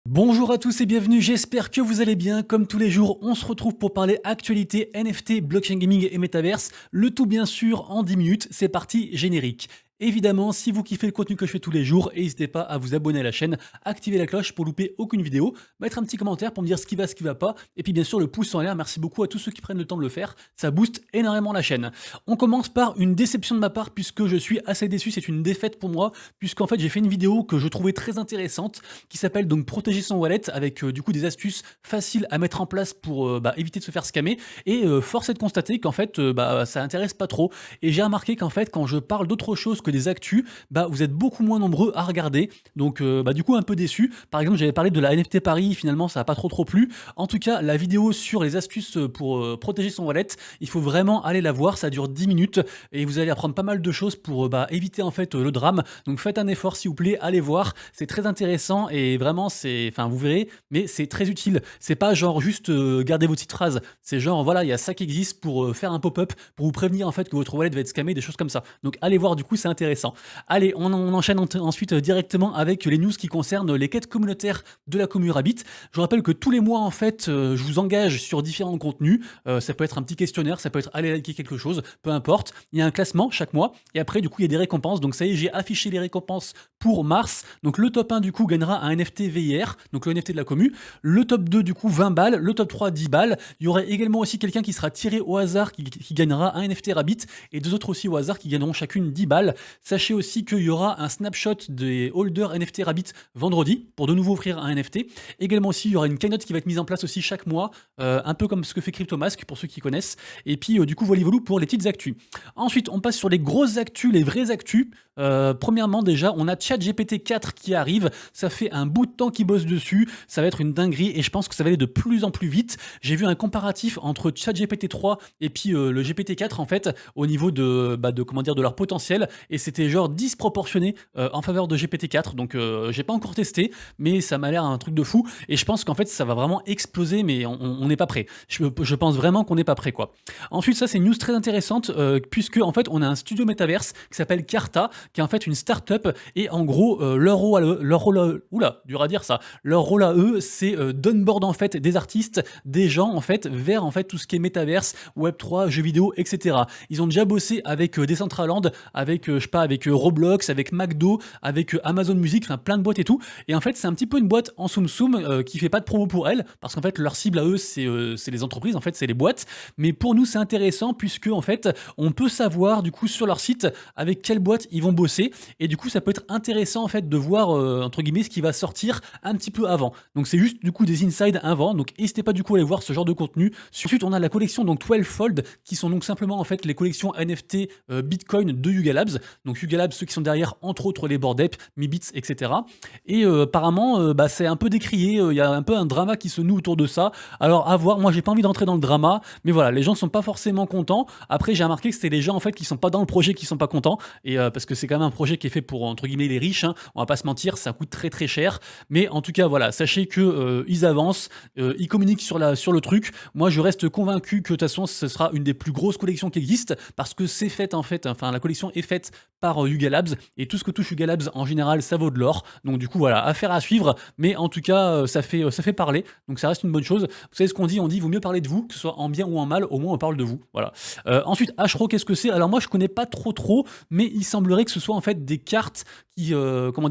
Bonjour à tous et bienvenue, j'espère que vous allez bien. Comme tous les jours, on se retrouve pour parler actualité, NFT, blockchain gaming et metaverse. Le tout bien sûr en 10 minutes, c'est parti, générique. Évidemment, si vous kiffez le contenu que je fais tous les jours, n'hésitez pas à vous abonner à la chaîne, activer la cloche pour louper aucune vidéo, mettre un petit commentaire pour me dire ce qui va pas, et puis bien sûr le pouce en l'air, merci beaucoup à tous ceux qui prennent le temps de le faire, ça booste énormément la chaîne. On commence par une déception de ma part puisque je suis assez déçu, c'est une défaite pour moi, puisqu'en fait j'ai fait une vidéo que je trouvais très intéressante, qui s'appelle donc protéger son wallet avec du coup des astuces faciles à mettre en place pour éviter de se faire scammer. Et force est de constater qu'en fait ça intéresse pas trop. Et j'ai remarqué qu'en fait quand je parle d'autre chose que des actus, vous êtes beaucoup moins nombreux à regarder. Donc du coup un peu déçu. Par exemple j'avais parlé de la NFT Paris, finalement ça a pas trop plu. En tout cas la vidéo sur les astuces pour protéger son wallet, il faut vraiment aller la voir, ça dure 10 minutes et vous allez apprendre pas mal de choses pour éviter en fait le drame. Donc faites un effort s'il vous plaît, allez voir, c'est très intéressant et vraiment vous verrez, mais c'est très utile. C'est pas genre juste garder vos petites phrases, c'est genre voilà, il y a ça qui existe pour faire un pop-up, pour vous prévenir en fait que votre wallet va être scammé, des choses comme ça. Donc allez voir, du coup c'est intéressant. Allez, on enchaîne ensuite directement avec les news qui concernent les quêtes communautaires de la commu Rabbit. Je vous rappelle que tous les mois en fait, je vous engage sur différents contenus. Ça peut être un petit questionnaire, ça peut être aller liker quelque chose, peu importe. Il y a un classement chaque mois et après du coup il y a des récompenses. Donc ça y est, j'ai affiché les récompenses pour mars. Donc le top 1 du coup gagnera un NFT VIR, donc le NFT de la commu. Le top 2 du coup 20 balles, le top 3 10 balles. Il y aurait également aussi quelqu'un qui sera tiré au hasard qui gagnera un NFT Rabbit et deux autres aussi au hasard qui gagneront chacune 10 balles. Sachez aussi qu'il y aura un snapshot des holders NFT Rabbit vendredi pour de nouveau offrir un NFT. Également aussi il y aura une cagnotte qui va être mise en place aussi chaque mois, un peu comme ce que fait CryptoMask pour ceux qui connaissent. Et puis du coup voilà pour les petites actus. Ensuite on passe sur les grosses actus, les vraies actus. Premièrement déjà on a ChatGPT 4 qui arrive, ça fait un bout de temps qu'ils bossent dessus, ça va être une dinguerie et je pense que ça va aller de plus en plus vite. J'ai vu un comparatif entre ChatGPT 3 et puis le GPT 4 en fait au niveau de leur potentiel et c'était genre disproportionné en faveur de GPT 4, donc j'ai pas encore testé mais ça m'a l'air un truc de fou et je pense qu'en fait ça va vraiment exploser mais on n'est pas prêt. Je pense vraiment qu'on n'est pas prêt quoi. Ensuite ça c'est une news très intéressante puisque en fait on a un studio métaverse qui s'appelle Carta qui est en fait une start-up et en gros dur à dire ça, leur rôle à eux c'est d'onboard en fait des artistes, des gens en fait vers en fait tout ce qui est métaverse, Web3, jeux vidéo, etc. Ils ont déjà bossé avec Decentraland, avec avec Roblox, avec McDo, avec Amazon Music, enfin plein de boîtes et tout. Et en fait c'est un petit peu une boîte en soum soum qui fait pas de promo pour elle parce qu'en fait leur cible à eux c'est les entreprises, en fait c'est les boîtes. Mais pour nous c'est intéressant puisque en fait on peut savoir du coup sur leur site avec quelle boîte ils vont bosser et du coup ça peut être intéressant en fait de voir entre guillemets ce qui va sortir un petit peu avant. Donc c'est juste du coup des insides avant, donc n'hésitez pas du coup à aller voir ce genre de contenu. Ensuite on a la collection donc 12 Fold qui sont donc simplement en fait les collections NFT Bitcoin de Yuga Labs. Donc Yuga Labs, ceux qui sont derrière entre autres les Bored Ape, Mibits, etc. Et apparemment c'est un peu décrié, il y a un peu un drama qui se noue autour de ça. Alors à voir, moi j'ai pas envie d'entrer dans le drama, mais voilà, les gens sont pas forcément contents. Après j'ai remarqué que c'était les gens en fait qui sont pas dans le projet qui sont pas contents et parce que c'est quand même un projet qui est fait pour entre guillemets les riches, hein. On va pas se mentir, ça coûte très cher, mais en tout cas voilà, sachez que ils avancent, ils communiquent sur le truc. Moi je reste convaincu que de toute façon ce sera une des plus grosses collections qui existent parce que c'est fait en fait, enfin la collection est faite par Yuga Labs et tout ce que touche Yuga Labs en général ça vaut de l'or. Donc du coup voilà, affaire à suivre, mais en tout cas ça fait parler, donc ça reste une bonne chose. Vous savez ce qu'on dit, vaut mieux parler de vous, que ce soit en bien ou en mal, au moins on parle de vous. Voilà. Ensuite Ashro, qu'est-ce que c'est? Alors moi je connais pas trop, mais il semblerait que ce soit en fait des cartes qui,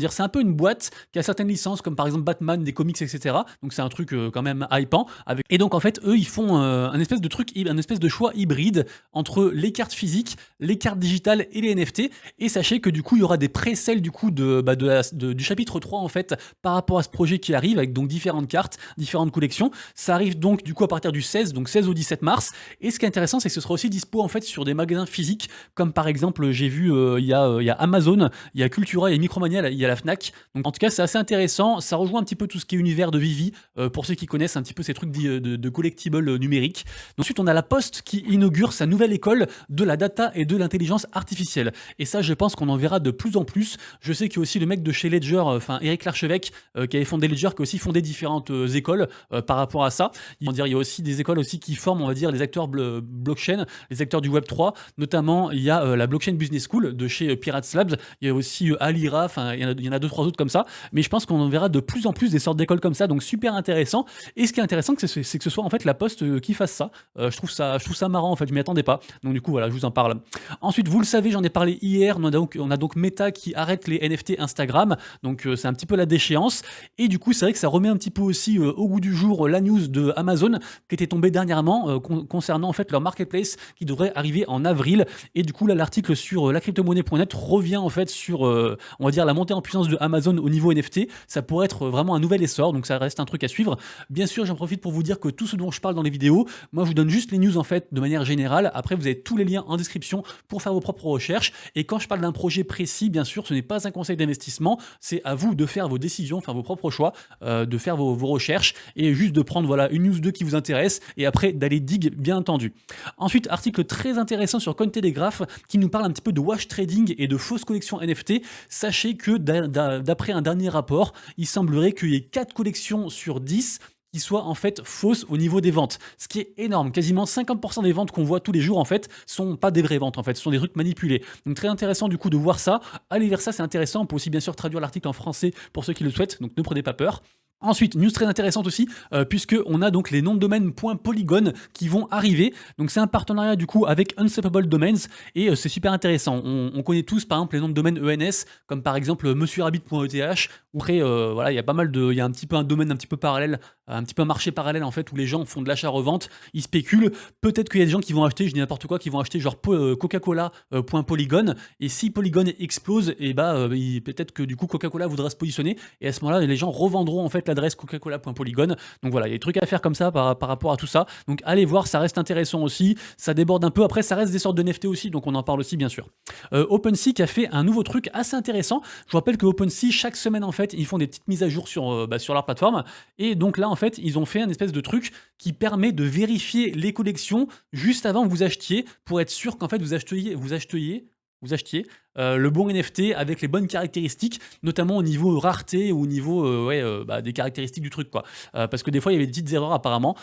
c'est un peu une boîte qui a certaines licences, comme par exemple Batman, des comics, etc. Donc c'est un truc quand même hypant. Et donc en fait, eux, ils font un espèce de truc, un espèce de choix hybride entre les cartes physiques, les cartes digitales et les NFT. Et sachez que du coup, il y aura des pré-sales du coup du chapitre 3 en fait par rapport à ce projet qui arrive avec donc différentes cartes, différentes collections. Ça arrive donc du coup à partir du 16, donc 16 au 17 mars. Et ce qui est intéressant, c'est que ce sera aussi dispo en fait sur des magasins physiques, comme par exemple, j'ai vu, il y a Amazon, il y a Cultura, il y a Micromania, il y a la Fnac. Donc en tout cas, c'est assez intéressant. Ça rejoint un petit peu tout ce qui est univers de Vivi, pour ceux qui connaissent un petit peu ces trucs de collectibles numériques. Ensuite, on a la Poste qui inaugure sa nouvelle école de la data et de l'intelligence artificielle. Et ça, je pense qu'on en verra de plus en plus. Je sais qu'il y a aussi le mec de chez Ledger, Eric Larchevêque, qui avait fondé Ledger, qui a aussi fondé différentes écoles par rapport à ça. Il y a aussi des écoles aussi qui forment, on va dire, les acteurs blockchain, les acteurs du Web 3. Notamment, il y a la Blockchain Business School de chez Pirates Labs. Il y a aussi Ali Ira, enfin il y en a 2-3 autres comme ça, mais je pense qu'on en verra de plus en plus des sortes d'écoles comme ça, donc super intéressant. Et ce qui est intéressant, c'est que ce soit en fait la Poste qui fasse ça. Je trouve ça marrant en fait, je m'y attendais pas. Donc du coup voilà, je vous en parle. Ensuite, vous le savez, j'en ai parlé hier, on a donc Meta qui arrête les NFT Instagram, donc c'est un petit peu la déchéance. Et du coup, c'est vrai que ça remet un petit peu aussi au goût du jour la news de Amazon qui était tombée dernièrement concernant en fait leur marketplace qui devrait arriver en avril. Et du coup, là, l'article sur lacryptomonnaie.net revient en fait sur, on va dire, la montée en puissance de Amazon au niveau NFT. Ça pourrait être vraiment un nouvel essor, donc ça reste un truc à suivre. Bien sûr, j'en profite pour vous dire que tout ce dont je parle dans les vidéos, moi, je vous donne juste les news en fait de manière générale. Après, vous avez tous les liens en description pour faire vos propres recherches. Et quand je parle d'un projet précis, bien sûr, ce n'est pas un conseil d'investissement. C'est à vous de faire vos décisions, faire vos propres choix, de faire vos recherches et juste de prendre voilà une news 2 qui vous intéresse et après d'aller dig, bien entendu. Ensuite, article très intéressant sur Cointelegraph qui nous parle un petit peu de wash trading et de fausses collections NFT. Sachez que d'après un dernier rapport, il semblerait qu'il y ait 4 collections sur 10 qui soient en fait fausses au niveau des ventes. Ce qui est énorme. Quasiment 50% des ventes qu'on voit tous les jours en fait sont pas des vraies ventes en fait, ce sont des trucs manipulés. Donc très intéressant du coup de voir ça. Allez vers ça, c'est intéressant. On peut aussi bien sûr traduire l'article en français pour ceux qui le souhaitent, donc ne prenez pas peur. Ensuite, news très intéressante aussi, puisque on a donc les noms de domaine .polygon qui vont arriver. Donc c'est un partenariat du coup avec Unstoppable Domains et c'est super intéressant. On connaît tous par exemple les noms de domaine ENS, comme par exemple monsieurrabbit.eth, où après voilà, il y a pas mal de, il y a un petit peu un domaine un petit peu parallèle, un petit peu un marché parallèle en fait où les gens font de l'achat-revente, ils spéculent. Peut-être qu'il y a des gens qui vont acheter, je dis n'importe quoi, qui vont acheter genre Coca-Cola.polygon et si Polygon explose, et peut-être que du coup Coca-Cola voudra se positionner et à ce moment-là les gens revendront en fait l'adresse coca-cola.polygon. Donc voilà, il y a des trucs à faire comme ça par rapport à tout ça. Donc allez voir, ça reste intéressant aussi. Ça déborde un peu. Après, ça reste des sortes de NFT aussi, donc on en parle aussi bien sûr. OpenSea qui a fait un nouveau truc assez intéressant. Je vous rappelle que OpenSea, chaque semaine en fait, ils font des petites mises à jour sur leur plateforme. Et donc là, en fait, ils ont fait un espèce de truc qui permet de vérifier les collections juste avant que vous achetiez pour être sûr qu'en fait vous achetiez le bon NFT avec les bonnes caractéristiques, notamment au niveau rareté ou au niveau des caractéristiques du truc, quoi. Parce que des fois, il y avait des petites erreurs apparemment,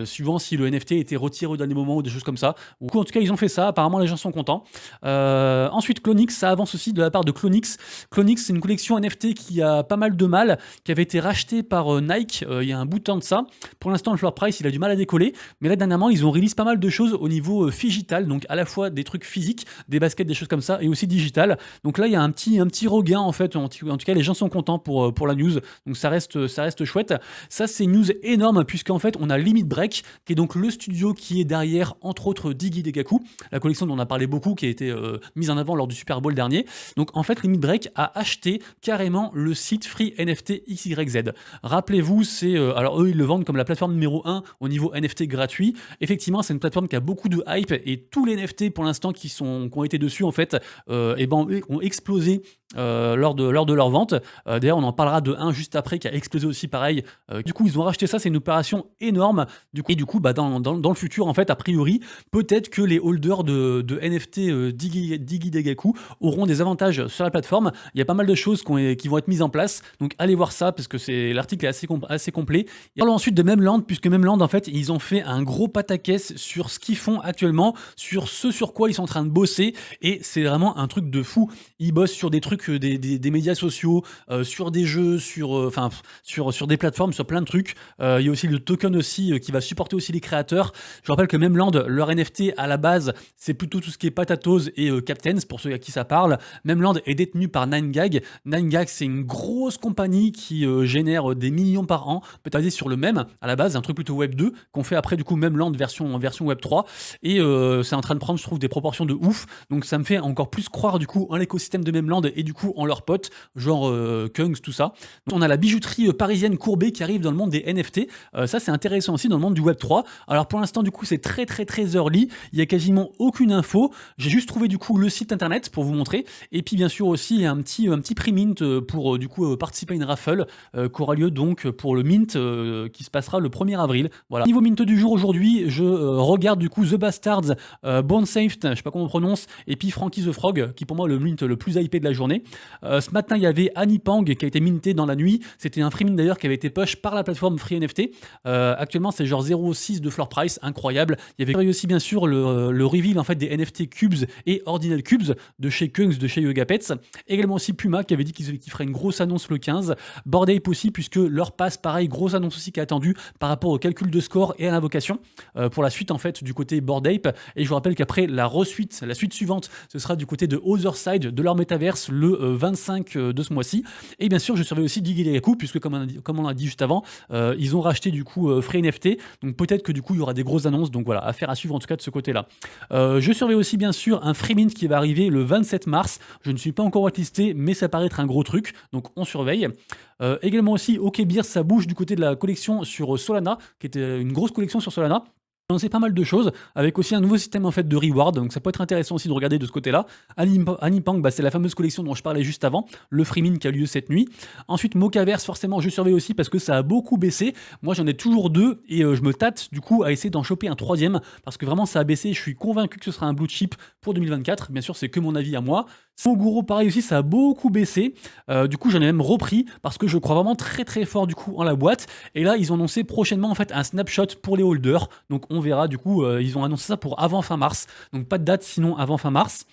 suivant si le NFT était retiré au dernier moment ou des choses comme ça. Ou en tout cas, ils ont fait ça. Apparemment, les gens sont contents. Ensuite, Clonix, ça avance aussi de la part de Clonix. Clonix, c'est une collection NFT qui a pas mal de mal, qui avait été rachetée par Nike il y a un bout de temps de ça. Pour l'instant, le floor price, il a du mal à décoller. Mais là, dernièrement, ils ont release pas mal de choses au niveau phygital, donc à la fois des trucs physiques, des baskets, des choses comme ça, et aussi digital. Donc là, il y a un petit regain en fait. En tout cas, les gens sont contents pour la news. Donc ça reste chouette. Ça, c'est une news énorme puisqu'en fait, on a Limit Break qui est donc le studio qui est derrière, entre autres, Diggy Degaku, la collection dont on a parlé beaucoup, qui a été mise en avant lors du Super Bowl dernier. Donc en fait, Limit Break a acheté carrément le site Free NFT XYZ. Rappelez-vous, alors eux, ils le vendent comme la plateforme numéro 1 au niveau NFT gratuit. Effectivement, c'est une plateforme qui a beaucoup de hype et tous les NFT pour l'instant qui ont été dessus en fait, ont explosé lors de leur vente. D'ailleurs, on en parlera de un juste après qui a explosé aussi pareil. Du coup, ils ont racheté ça, c'est une opération énorme. Et du coup, dans le futur, en fait, a priori, peut-être que les holders de NFT Diggy Degaku auront des avantages sur la plateforme. Il y a pas mal de choses qui vont être mises en place. Donc, allez voir ça parce que l'article est assez complet. Et parlons ensuite de Memland, puisque Memland, en fait, ils ont fait un gros pataquès sur ce qu'ils font actuellement, sur ce sur quoi ils sont en train de bosser. Et c'est vraiment un truc de fou. Ils bossent sur des trucs, des médias sociaux, sur des jeux, sur des plateformes, sur plein de trucs. Il y a aussi le token aussi qui va supporter aussi les créateurs. Je rappelle que Memland, leur NFT à la base, c'est plutôt tout ce qui est Patatos et Captains, pour ceux à qui ça parle. Memland est détenu par 9gag. 9gag, c'est une grosse compagnie qui génère des millions par an, peut-être basé sur le même à la base, un truc plutôt Web 2 qu'on fait après du coup Memland version Web 3 et c'est en train de prendre, je trouve, des proportions de ouf. Donc ça me fait encore plus croire du coup en l'écosystème de Memland et du coup en leurs potes, genre Kungs, tout ça. On a la bijouterie parisienne Courbet qui arrive dans le monde des NFT. Ça c'est intéressant aussi dans le monde du Web 3. Alors pour l'instant du coup c'est très early, il y a quasiment aucune info. J'ai juste trouvé du coup le site internet pour vous montrer et puis bien sûr aussi il y a un petit prix mint pour du coup participer à une raffle qui aura lieu donc pour le mint qui se passera le 1er avril. Voilà. Niveau mint du jour aujourd'hui, je regarde du coup The Bastards, Born Safe, je sais pas comment on prononce, et puis Frankie the Frog qui pour moi le mint le plus hypé de la journée. journée. Ce matin, il y avait Anipang qui a été minté dans la nuit. C'était un free mint d'ailleurs qui avait été push par la plateforme Free NFT. Actuellement, c'est genre 0,6 de floor price, incroyable. Il y avait aussi bien sûr le reveal en fait des NFT Cubes et Ordinal Cubes de chez Kungs, de chez Yuga Pets. Également aussi Puma qui avait dit qu'il ferait une grosse annonce le 15. Bored Ape aussi, puisque leur passe, pareil, grosse annonce aussi qui est attendue par rapport au calcul de score et à l'invocation pour la suite en fait du côté Bored Ape. Et je vous rappelle qu'après la suite suivante, ce sera du côté de Otherside de leur métaverse le 25 de ce mois-ci. Et bien sûr, je surveille aussi Diggy puisque comme on l'a dit juste avant, ils ont racheté du coup Free NFT. Donc peut-être que du coup il y aura des grosses annonces. Donc voilà, affaire à suivre en tout cas de ce côté-là. Je surveille aussi bien sûr un Free Mint qui va arriver le 27 mars. Je ne suis pas encore whitelisté, mais ça paraît être un gros truc. Donc on surveille. Également aussi, OKBeer, ça bouge du côté de la collection sur Solana, qui était une grosse collection sur Solana. On sait pas mal de choses, avec aussi un nouveau système en fait de reward, donc ça peut être intéressant aussi de regarder de ce côté-là. Anipang, c'est la fameuse collection dont je parlais juste avant, le free mint qui a lieu cette nuit. Ensuite, Mocaverse, forcément, je surveille aussi parce que ça a beaucoup baissé. Moi, j'en ai toujours 2 et je me tâte du coup à essayer d'en choper un 3e parce que vraiment ça a baissé. Je suis convaincu que ce sera un blue chip pour 2024. Bien sûr, c'est que mon avis à moi. Moguro, pareil aussi, ça a beaucoup baissé. Du coup, j'en ai même repris parce que je crois vraiment très très fort du coup en la boîte. Et là, ils ont annoncé prochainement en fait un snapshot pour les holders. Donc on verra du coup, ils ont annoncé ça pour avant fin mars. Donc pas de date sinon avant fin mars.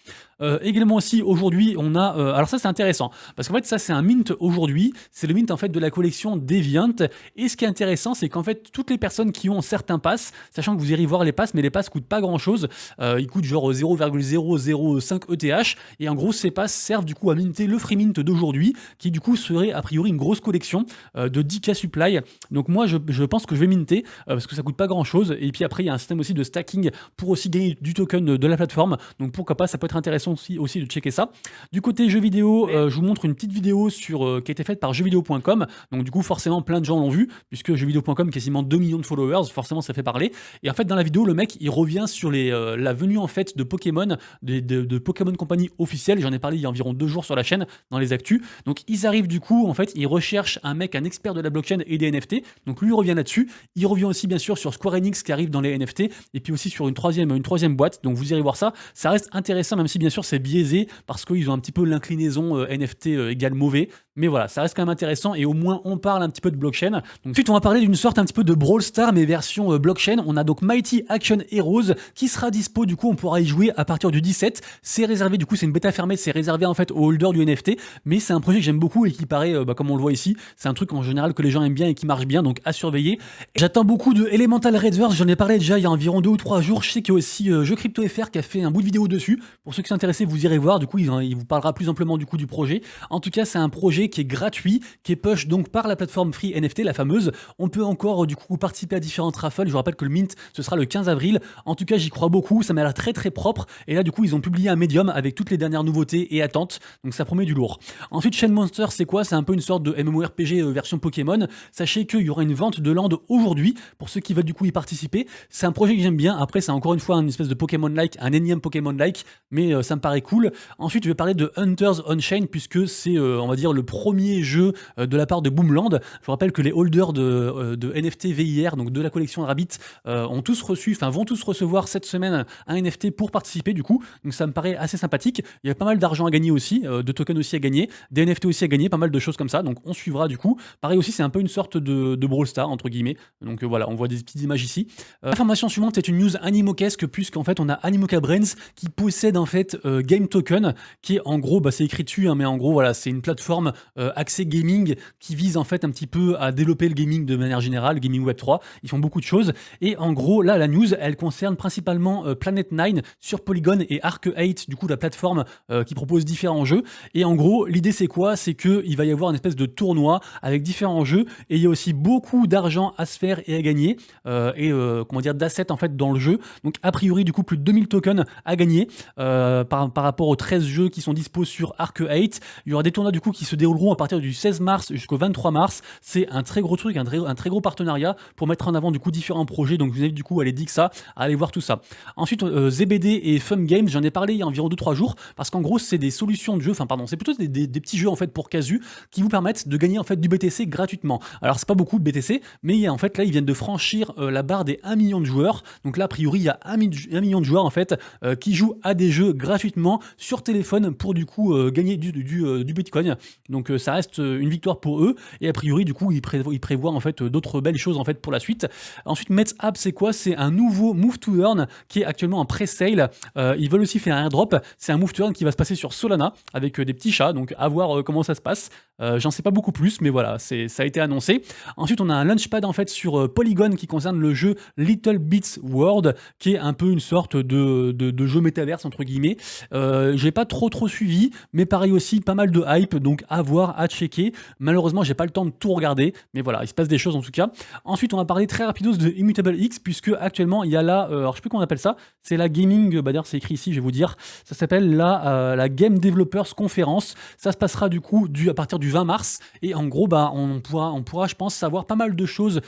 Également aussi aujourd'hui on a alors ça c'est intéressant parce qu'en fait ça c'est un mint aujourd'hui, c'est le mint en fait de la collection Deviant. Et ce qui est intéressant c'est qu'en fait toutes les personnes qui ont certains passes, sachant que vous irez voir les passes, mais les passes coûtent pas grand chose, ils coûtent genre 0,005 ETH et en gros ces passes servent du coup à minter le free mint d'aujourd'hui qui du coup serait a priori une grosse collection de 10k supply. Donc moi je pense que je vais minter parce que ça coûte pas grand chose et puis après il y a un système aussi de stacking pour aussi gagner du token de la plateforme, donc pourquoi pas, ça peut être intéressant aussi de checker ça. Du côté jeux vidéo, je vous montre une petite vidéo qui a été faite par jeuxvideo.com. Donc du coup forcément plein de gens l'ont vu puisque jeuxvideo.com quasiment 2 millions de followers, forcément ça fait parler. Et en fait dans la vidéo le mec il revient sur la venue en fait de Pokémon, de Pokémon Company officielle. J'en ai parlé il y a environ 2 jours sur la chaîne dans les actus. Donc ils arrivent du coup en fait, ils recherchent un expert de la blockchain et des NFT. Donc lui il revient là-dessus. Il revient aussi bien sûr sur Square Enix qui arrive dans les NFT et puis aussi sur une troisième boîte. Donc vous irez voir ça. Ça reste intéressant même si bien sûr c'est biaisé parce qu'ils ont un petit peu l'inclinaison NFT égale mauvais. Mais voilà, ça reste quand même intéressant et au moins on parle un petit peu de blockchain. Donc ensuite on va parler d'une sorte un petit peu de Brawl Stars mais version blockchain. On a donc Mighty Action Heroes qui sera dispo, du coup on pourra y jouer à partir du 17. C'est réservé, du coup c'est une bêta fermée, c'est réservé en fait aux holders du NFT, mais c'est un projet que j'aime beaucoup et qui paraît, comme on le voit ici, c'est un truc en général que les gens aiment bien et qui marche bien, donc à surveiller. J'attends beaucoup de Elemental Reserves, j'en ai parlé déjà il y a environ 2 ou 3 jours. Je sais qu'il y a aussi Jeux Crypto FR qui a fait un bout de vidéo dessus. Pour ceux qui sont intéressés, vous irez voir, du coup il vous parlera plus amplement du coup du projet. En tout cas c'est un projet qui est gratuit, qui est push donc par la plateforme Free NFT, la fameuse. On peut encore du coup participer à différentes raffles. Je vous rappelle que le mint ce sera le 15 avril. En tout cas j'y crois beaucoup, ça m'a l'air très très propre. Et là du coup ils ont publié un médium avec toutes les dernières nouveautés et attentes, donc ça promet du lourd. Ensuite Chain Monster, c'est quoi? C'est un peu une sorte de MMORPG version Pokémon. Sachez qu'il y aura une vente de land aujourd'hui pour ceux qui veulent du coup y participer. C'est un projet que j'aime bien. Après c'est encore une fois une espèce de Pokémon-like, un énième Pokémon-like, mais ça me paraît cool. Ensuite je vais parler de Hunters on Chain puisque c'est on va dire le premier jeu de la part de Boomland. Je vous rappelle que les holders de NFT VIR, donc de la collection Rabbit, vont tous recevoir cette semaine un NFT pour participer du coup. Donc ça me paraît assez sympathique. Il y a pas mal d'argent à gagner aussi, de tokens aussi à gagner, des NFT aussi à gagner, pas mal de choses comme ça. Donc on suivra du coup. Pareil aussi, c'est un peu une sorte de Brawl Stars entre guillemets. Donc voilà, on voit des petites images ici. L'information suivante est une news animokesque puisqu'en fait on a Animoca Brains qui possède en fait Game Token, qui est en gros, c'est écrit dessus, hein, mais en gros voilà, c'est une plateforme accès gaming qui vise en fait un petit peu à développer le gaming de manière générale, le gaming Web 3. Ils font beaucoup de choses. Et en gros, là, la news, elle concerne principalement Planet 9 sur Polygon et Arc8, du coup, la plateforme qui propose différents jeux. Et en gros, l'idée, c'est quoi? C'est qu'il va y avoir une espèce de tournoi avec différents jeux et il y a aussi beaucoup d'argent à se faire et à gagner d'assets en fait dans le jeu. Donc, a priori, du coup, plus de 2000 tokens à gagner par rapport aux 13 jeux qui sont dispo sur Arc8. Il y aura des tournois, du coup, qui se dérouleront à partir du 16 mars jusqu'au 23 mars. C'est un très gros truc, un très gros partenariat pour mettre en avant du coup différents projets. Donc je vous invite du coup à aller Dixa, à aller voir tout ça. Ensuite ZBD et Fun Games, j'en ai parlé il y a environ 2-3 jours parce qu'en gros c'est des solutions de jeu, c'est plutôt des petits jeux en fait pour casu qui vous permettent de gagner en fait du BTC gratuitement. Alors c'est pas beaucoup de BTC, mais en fait là ils viennent de franchir la barre des 1 million de joueurs. Donc là, a priori, il y a 1 million de joueurs en fait qui jouent à des jeux gratuitement sur téléphone pour du coup gagner du Bitcoin. Donc ça reste une victoire pour eux. Et a priori, du coup, ils prévoient en fait d'autres belles choses en fait pour la suite. Ensuite, Mets App, c'est quoi? C'est un nouveau Move to Earn qui est actuellement en pré-sale. Ils veulent aussi faire un airdrop. C'est un Move to Earn qui va se passer sur Solana avec des petits chats. Donc à voir comment ça se passe. J'en sais pas beaucoup plus, mais voilà, ça a été annoncé. Ensuite, on a un launchpad en fait sur Polygon qui concerne le jeu Little Bits World, qui est un peu une sorte de jeu métaverse entre guillemets. J'ai pas trop suivi, mais pareil aussi, pas mal de hype, donc à voir, à checker. Malheureusement, j'ai pas le temps de tout regarder, mais voilà, il se passe des choses en tout cas. Ensuite, on va parler très rapidos de Immutable X, puisque actuellement, il y a là, alors je sais plus comment on appelle ça, c'est la gaming, d'ailleurs c'est écrit ici, je vais vous dire, ça s'appelle la Game Developers Conference. Ça se passera du coup à partir du 20 mars, et en gros, on pourra, je pense, savoir pas mal de choses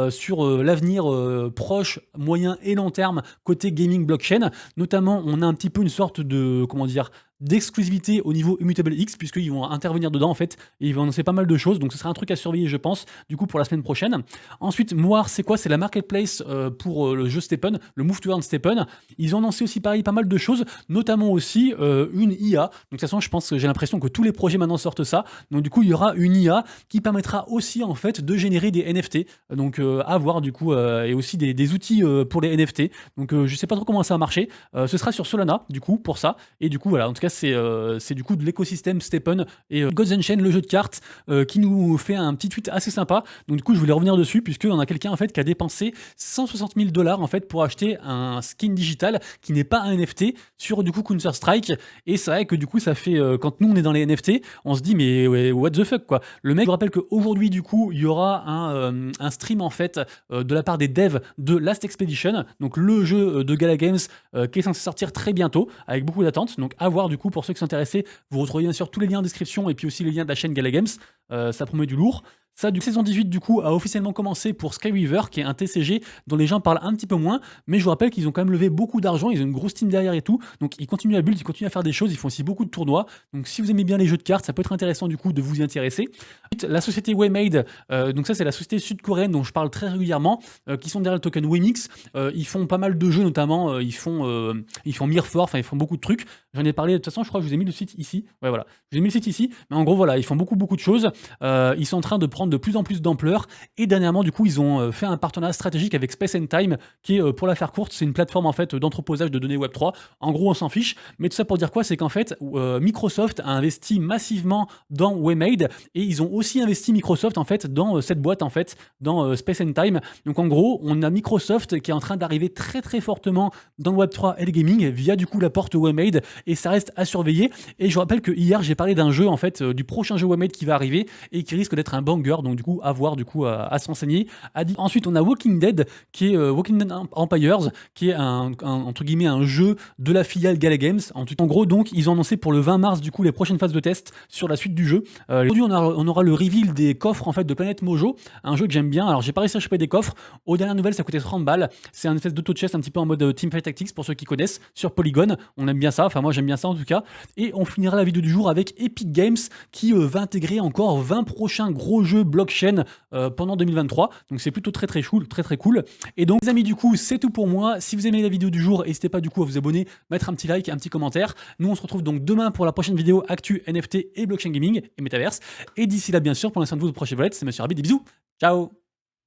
sur l'avenir proche, moyen et long terme côté gaming blockchain. Notamment, on a un petit peu une sorte de, comment dire, d'exclusivité au niveau Immutable X, puisqu'ils vont intervenir dedans en fait, et ils vont annoncer pas mal de choses, donc ce sera un truc à surveiller je pense, du coup pour la semaine prochaine. Ensuite, Moire, c'est quoi? C'est la marketplace pour le jeu Stephen, le Move to Earn Stephen. Ils ont annoncé aussi pareil pas mal de choses, notamment aussi une IA, donc de toute façon je pense que j'ai l'impression que tous les projets maintenant sortent ça, donc du coup il y aura une IA qui permettra aussi en fait de générer des NFT, donc à voir du coup, et aussi des outils pour les NFT, donc je sais pas trop comment ça va marcher, ce sera sur Solana du coup pour ça, et du coup voilà, en tout cas c'est du coup de l'écosystème Stephen et Gods Unchained, le jeu de cartes, qui nous fait un petit tweet assez sympa. Donc du coup je voulais revenir dessus, puisqu'il y en a quelqu'un en fait qui a dépensé 160 000 $ en fait pour acheter un skin digital qui n'est pas un NFT sur du coup Counter Strike. Et c'est vrai que du coup ça fait quand nous on est dans les NFT, on se dit mais ouais, what the fuck quoi. Le mec, je rappelle qu'aujourd'hui du coup il y aura un stream en fait de la part des devs de Last Expedition, donc le jeu de Gala Games qui est censé sortir très bientôt avec beaucoup d'attentes. Donc à voir du coup pour ceux qui sont intéressés. Vous retrouvez bien sûr tous les liens en description et puis aussi les liens de la chaîne Gala Games. Ça promet du lourd. Ça, du saison 18, du coup, a officiellement commencé pour Skyweaver, qui est un TCG dont les gens parlent un petit peu moins, mais je vous rappelle qu'ils ont quand même levé beaucoup d'argent, ils ont une grosse team derrière et tout, donc ils continuent à build, ils continuent à faire des choses, ils font aussi beaucoup de tournois, donc si vous aimez bien les jeux de cartes, ça peut être intéressant du coup de vous y intéresser. Ensuite, la société Waymade, donc ça c'est la société sud-coréenne dont je parle très régulièrement, qui sont derrière le token Waymix, ils font pas mal de jeux notamment, ils font Mirror, enfin ils font beaucoup de trucs, j'en ai parlé de toute façon, je crois que je vous ai mis le site ici, ouais voilà, je vous ai mis le site ici, mais en gros voilà, ils font beaucoup de choses, ils sont en train de prendre de plus en plus d'ampleur. Et dernièrement, du coup, ils ont fait un partenariat stratégique avec Space and Time, qui est, pour la faire courte, c'est une plateforme en fait d'entreposage de données Web3. En gros, on s'en fiche. Mais tout ça pour dire quoi? C'est qu'en fait, Microsoft a investi massivement dans Waymade, et ils ont aussi investi Microsoft en fait dans cette boîte en fait, dans Space and Time. Donc en gros, on a Microsoft qui est en train d'arriver très fortement dans le Web3 et le gaming via du coup la porte Waymade, et ça reste à surveiller. Et je vous rappelle que hier, j'ai parlé d'un jeu en fait, du prochain jeu Waymade qui va arriver et qui risque d'être un banger. Donc du coup, à voir du coup à s'enseigner. Ensuite, on a Walking Dead, qui est Walking Dead Empires, qui est entre guillemets un jeu de la filiale Gala Games. En gros, donc, ils ont annoncé pour le 20 mars du coup les prochaines phases de test sur la suite du jeu. Aujourd'hui, on aura le reveal des coffres en fait de Planète Mojo, un jeu que j'aime bien. Alors, j'ai pas réussi à choper des coffres. Aux dernières nouvelles, ça coûtait 30 balles. C'est un espèce d'auto-chess un petit peu en mode Teamfight Tactics pour ceux qui connaissent sur Polygon. On aime bien ça. Enfin, moi, j'aime bien ça en tout cas. Et on finira la vidéo du jour avec Epic Games qui va intégrer encore 20 prochains gros jeux blockchain pendant 2023, donc c'est plutôt très cool. Et donc les amis, du coup c'est tout pour moi. Si vous aimez la vidéo du jour, n'hésitez pas du coup à vous abonner, mettre un petit like, un petit commentaire. Nous on se retrouve donc demain pour la prochaine vidéo actu NFT et blockchain gaming et metaverse, et d'ici là bien sûr prenez soin de vous, de prochaines valettes, c'est Monsieur Rabbit, des bisous, ciao.